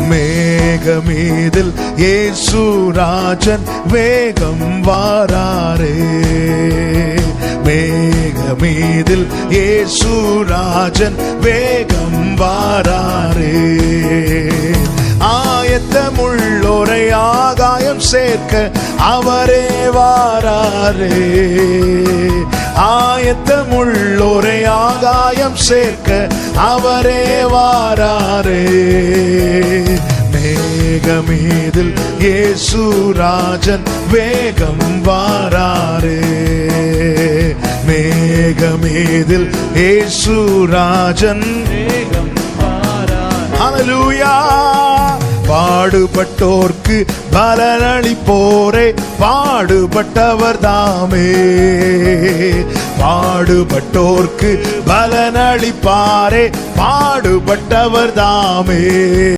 மேகமீதில் இயேசுராஜன் வேகம் வாராரே. மேகமீதில் இயேசுராஜன் வேகம் வாராரே. ஆயத்தமுள்ளோரை ஆகாயம் சேர்க்க அவரே வாராரே. ஆயத்தமுள்ளோரை ஆகாயம் சேர்க்க அவரே வாராரே. மேகமீதில் இயேசுராஜன் வேகம் வாராரே. மேகமீதில் இயேசுராஜன் வேகம் வாராரே. ஹல்லேலூயா. பாடுபட்டோர்க்கு பலனளிப்போரே பாடுபட்டவர் தாமே. பாடுபட்டோர்க்கு பலனளிப்பாரே பாடுபட்டவர் தாமே.